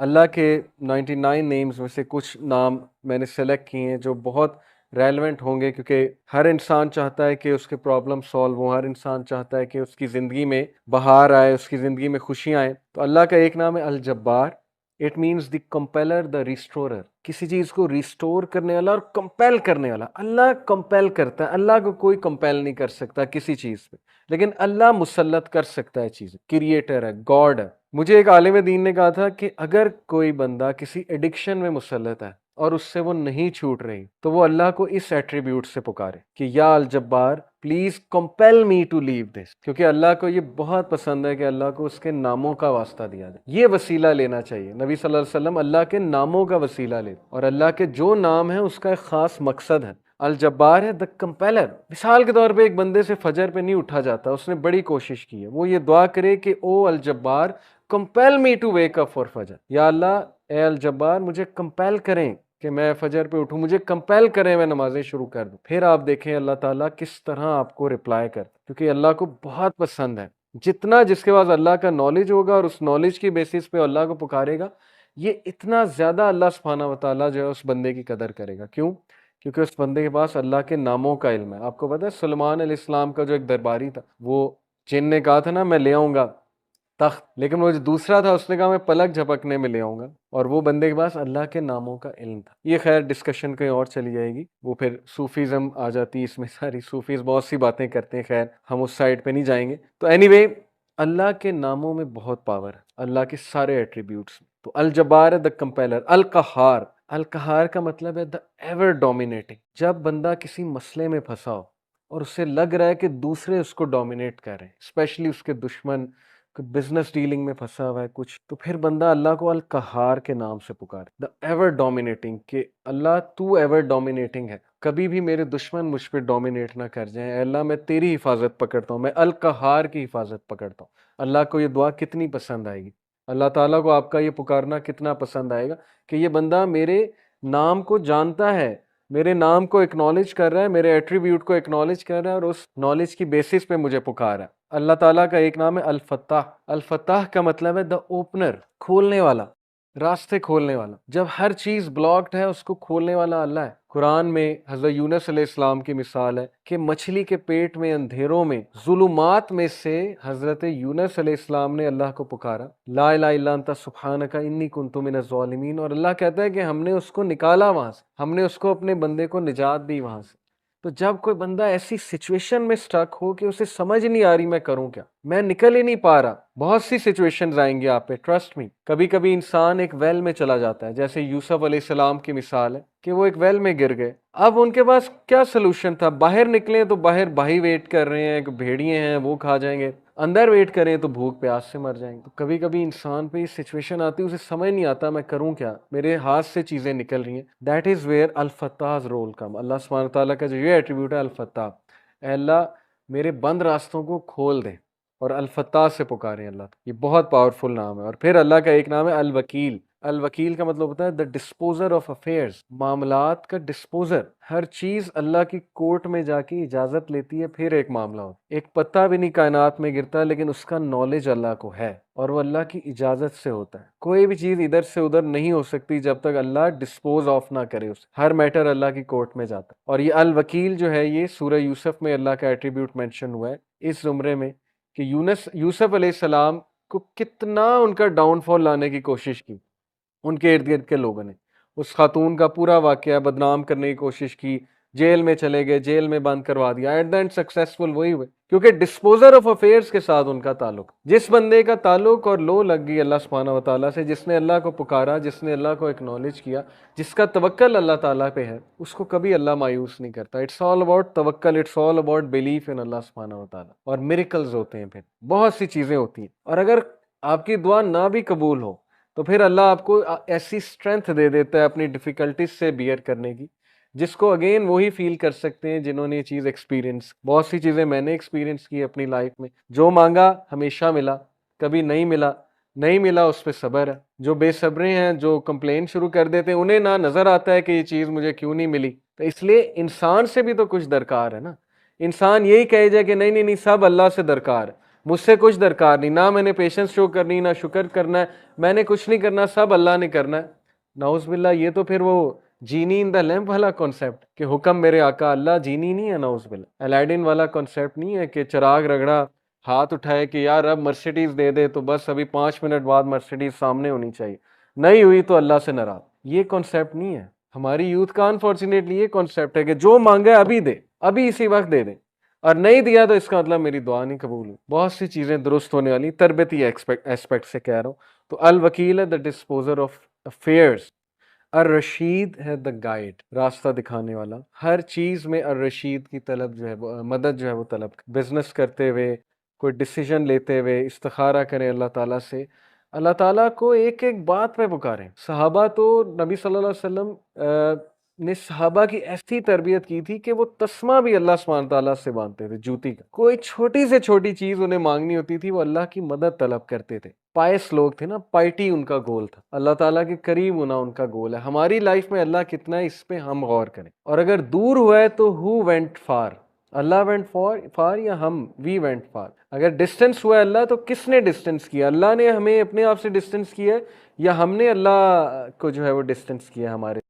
اللہ کے 99 نیمز میں سے کچھ نام میں نے سلیکٹ کیے ہیں جو بہت ریلیونٹ ہوں گے، کیونکہ ہر انسان چاہتا ہے کہ اس کے پرابلم سالو ہوں، ہر انسان چاہتا ہے کہ اس کی زندگی میں بہار آئے، اس کی زندگی میں خوشیاں آئیں۔ تو اللہ کا ایک نام ہے الجبار۔ اٹ مینس دی کمپیلر، دا ریسٹورر، کسی چیز کو ریسٹور کرنے والا اور کمپیل کرنے والا۔ اللہ کمپیل کرتا ہے، اللہ کو کوئی کمپیل نہیں کر سکتا کسی چیز پہ، لیکن اللہ مسلط کر سکتا ہے چیزیں۔ کریٹر ہے، گاڈ ہے۔ مجھے ایک عالم دین نے کہا تھا کہ اگر کوئی بندہ کسی ایڈکشن میں مسلط ہے اور اس سے وہ نہیں چھوٹ رہی، تو وہ اللہ کو اس ایٹریبیوٹ سے پکارے کہ یا الجبار پلیز کمپیل می ٹو لیو دس، کیونکہ اللہ کو یہ بہت پسند ہے کہ اللہ کو اس کے ناموں کا واسطہ دیا جائے۔ یہ وسیلہ لینا چاہیے۔ نبی صلی اللہ علیہ وسلم اللہ کے ناموں کا وسیلہ لے، اور اللہ کے جو نام ہیں اس کا ایک خاص مقصد ہے۔ الجبار ہے، دا کمپیلر۔ مثال کے طور پہ ایک بندے سے فجر پہ نہیں اٹھا جاتا، اس نے بڑی کوشش کی ہے، وہ یہ دعا کرے کہ او الجبار compel me to wake up for فجر، یا اللہ اے الجبار مجھے کمپیل کریں کہ میں فجر پہ اٹھوں، مجھے کمپیل کریں میں نمازیں شروع کر دوں۔ پھر آپ دیکھیں اللہ تعالیٰ کس طرح آپ کو رپلائی کرتا، کیونکہ اللہ کو بہت پسند ہے۔ جتنا جس کے پاس اللہ کا نالج ہوگا اور اس نالج کی بیسس پہ اللہ کو پکارے گا، یہ اتنا زیادہ اللہ سبحانہ و تعالیٰ جو ہے اس بندے کی قدر کرے گا۔ کیوں؟ کیونکہ اس بندے کے پاس اللہ کے ناموں کا علم ہے۔ آپ کو پتہ ہے سلیمان علیہ السلام کا جو ایک درباری تھا، وہ جن نے کہا تھا نا میں لے آؤں گا تخت، لیکن وہ جو دوسرا تھا اس نے کہا میں پلک جھپکنے میں لے آؤں گا، اور وہ بندے کے پاس اللہ کے ناموں کا علم تھا۔ یہ خیر ڈسکشن کہیں اور چلی جائے گی، وہ پھر صوفیزم آ جاتی، اس میں ساری صوفیز بہت سی باتیں کرتے ہیں، خیر ہم اس سائڈ پہ نہیں جائیں گے۔ تو اینی وے اللہ کے ناموں میں بہت پاور ہے، اللہ کے سارے ایٹریبیوٹس میں۔ تو الجبار ہے دا کمپیلر۔ القہار، القہار کا مطلب ہے دا ایور ڈومینیٹنگ۔ جب بندہ کسی مسئلے میں پھنسا ہو اور اسے لگ رہا ہے کہ دوسرے اس کو ڈومینیٹ کر رہے ہیں، اسپیشلی اس کے دشمن، بزنس ڈیلنگ میں پھنسا ہوا ہے کچھ، تو پھر بندہ اللہ کو القہار کے نام سے پکارے، دا ایور ڈومینیٹنگ، کہ اللہ تو ایور ڈومینیٹنگ ہے، کبھی بھی میرے دشمن مجھ پہ ڈومینیٹ نہ کر جائیں، اے اللہ میں تیری حفاظت پکڑتا ہوں، میں القہار کی حفاظت پکڑتا ہوں۔ اللہ کو یہ دعا کتنی پسند آئے گی، اللہ تعالیٰ کو آپ کا یہ پکارنا کتنا پسند آئے گا کہ یہ بندہ میرے نام کو جانتا ہے، میرے نام کو اکنالج کر رہا ہے، میرے ایٹریبیوٹ کو اکنالج کر رہا ہے، اور اس نالج کی بیسس پہ مجھے پکار رہا ہے۔ اللہ تعالیٰ کا ایک نام ہے الفتاح۔ الفتاح کا مطلب ہے دا اوپنر، کھولنے والا، راستے کھولنے والا۔ جب ہر چیز بلاکڈ ہے اس کو کھولنے والا اللہ ہے۔ قرآن میں حضرت یونس علیہ السلام کی مثال ہے کہ مچھلی کے پیٹ میں اندھیروں میں ظلمات میں سے حضرت یونس علیہ السلام نے اللہ کو پکارا، لا الہ الا انت سبحانک انی کنت من الظالمین، اور اللہ کہتا ہے کہ ہم نے اس کو نکالا وہاں سے، ہم نے اس کو اپنے بندے کو نجات دی وہاں سے۔ تو جب کوئی بندہ ایسی سچویشن میں سٹک ہو کہ اسے سمجھ نہیں آ رہی میں کروں کیا، میں نکل ہی نہیں پا رہا، بہت سی سچویشنز آئیں گی آپ پہ، ٹرسٹ می۔ کبھی کبھی انسان ایک ویل میں چلا جاتا ہے، جیسے یوسف علیہ السلام کی مثال ہے کہ وہ ایک ویل میں گر گئے۔ اب ان کے پاس کیا سلوشن تھا؟ باہر نکلیں تو باہر بھائی ویٹ کر رہے ہیں، بھیڑیے ہیں وہ کھا جائیں گے، اندر ویٹ کریں تو بھوک پیاس سے مر جائیں گے۔ تو کبھی کبھی انسان پہ یہ سچویشن آتی ہے، اسے سمجھ نہیں آتا میں کروں کیا، میرے ہاتھ سے چیزیں نکل رہی ہیں۔ دیٹ از ویئر الفتاح's رول کم۔ اللہ سبحانہ تعالیٰ کا جو یہ ایٹریبیوٹ ہے الفتاح، اے اللہ میرے بند راستوں کو کھول دیں، اور الفتاح سے پکاریں اللہ، یہ بہت پاورفل نام ہے۔ اور پھر اللہ کا ایک نام ہے الوکیل۔ الوکیل کا مطلب ہوتا ہے دا ڈسپوزر آف افیئرز، معاملات کا ڈسپوزر۔ ہر چیز اللہ کی کورٹ میں جا کے اجازت لیتی ہے پھر ایک معاملہ ہوتا ہے۔ ایک پتا بھی نہیں کائنات میں گرتا لیکن اس کا نالج اللہ کو ہے، اور وہ اللہ کی اجازت سے ہوتا ہے۔ کوئی بھی چیز ادھر سے ادھر نہیں ہو سکتی جب تک اللہ ڈسپوز آف نہ کرے اسے، ہر میٹر اللہ کی کورٹ میں جاتا ہے۔ اور یہ الوکیل جو ہے یہ سورہ یوسف میں اللہ کا ایٹریبیوٹ مینشن ہوا ہے اس زمرے میں، کہ یوسف علیہ السلام کو کتنا ان کا ڈاؤن فال لانے کی کوشش کی، ان کے ارد گرد کے لوگوں نے اس خاتون کا پورا واقعہ بدنام کرنے کی کوشش کی، جیل میں چلے گئے، جیل میں بند کروا دیا، ایٹ دا اینڈ سکسیسفل وہی ہوئے، کیونکہ ڈسپوزر آف افیئرز کے ساتھ ان کا تعلق، جس بندے کا تعلق اور لو لگ گئی اللہ سبحانہ و تعالیٰ سے، جس نے اللہ کو پکارا، جس نے اللہ کو اکنالج کیا، جس کا توکل اللہ تعالیٰ پہ ہے، اس کو کبھی اللہ مایوس نہیں کرتا۔ اٹس آل اباؤٹ توکل، it's all about belief in اللہ سبحانہ و تعالیٰ۔ اور میریکلز ہوتے ہیں، پھر بہت سی چیزیں ہوتی ہیں، اور اگر آپ کی دعا نہ بھی قبول ہو تو پھر اللہ آپ کو ایسی اسٹرینتھ دے دیتا ہے اپنی ڈیفیکلٹیز سے بیئر کرنے کی، جس کو اگین وہی فیل کر سکتے ہیں جنہوں نے یہ چیز ایکسپیرینس۔ بہت سی چیزیں میں نے ایکسپیرینس کی اپنی لائف میں، جو مانگا ہمیشہ ملا، کبھی نہیں ملا، نہیں ملا اس پہ صبر ہے۔ جو بے صبرے ہیں، جو کمپلین شروع کر دیتے ہیں، انہیں نہ نظر آتا ہے کہ یہ چیز مجھے کیوں نہیں ملی، تو اس لیے انسان سے بھی تو کچھ درکار ہے نا۔ انسان یہی کہے جائے کہ نہیں نہیں نہیں سب اللہ سے درکار ہے، مجھ سے کچھ درکار نہیں، نہ میں نے پیشنس شو کرنی، نہ شکر کرنا ہے، میں نے کچھ نہیں کرنا، سب اللہ نے کرنا ہے. نعوذ باللہ، یہ تو پھر وہ جینی ان دا لیمپ والا کانسیپٹ کہ حکم میرے آقا. اللہ جینی نہیں ہے، نعوذ باللہ. الیڈن والا کانسیپٹ نہیں ہے کہ چراغ رگڑا، ہاتھ اٹھائے کہ یار اب مرسیڈیز دے دے تو بس ابھی 5 منٹ بعد مرسیڈیز سامنے ہونی چاہیے، نہیں ہوئی تو اللہ سے ناراض. یہ کانسیپٹ نہیں ہے. ہماری یوتھ کا انفارچونیٹلی یہ کانسیپٹ ہے کہ جو مانگا ہے ابھی دے، ابھی اسی وقت دے دیں، اور نہیں دیا تو اس کا مطلب میری دعا نہیں قبول ہوئی. بہت سی چیزیں درست ہونے والی، تربیتی ایسپیکٹ سے کہہ رہا ہوں. تو الوکیل ہے دا ڈسپوزر آف افیئرس، الرشید ہے دا گائیڈ، راستہ دکھانے والا. ہر چیز میں الرشید کی طلب جو ہے مدد جو ہے وہ طلب. بزنس کرتے ہوئے، کوئی ڈیسیجن لیتے ہوئے استخارہ کریں اللہ تعالیٰ سے، اللہ تعالیٰ کو ایک ایک بات پہ پکاریں. صحابہ تو نبی صلی اللہ علیہ وسلم نے صحابہ کی ایسی تربیت کی تھی کہ وہ تسمہ بھی اللہ سبحانہ تعالیٰ سے مانگتے تھے، جوتی کا. کوئی چھوٹی سے چھوٹی چیز انہیں مانگنی ہوتی تھی، وہ اللہ کی مدد طلب کرتے تھے. پائس لوگ تھے نا، پائٹی ان کا گول تھا، اللہ تعالیٰ کے قریب ہونا ان کا گول ہے. ہماری لائف میں اللہ کتنا ہے اس پہ ہم غور کریں. اور اگر دور ہوا ہے تو ہو وینٹ فار، اللہ وینٹ فار یا ہم وی وینٹ فار. اگر ڈسٹینس ہوا ہے اللہ تو کس نے ڈسٹینس کیا؟ اللہ نے ہمیں اپنے آپ سے ڈسٹینس کیا ہے یا ہم نے اللہ کو جو ہے وہ ڈسٹینس کیا ہمارے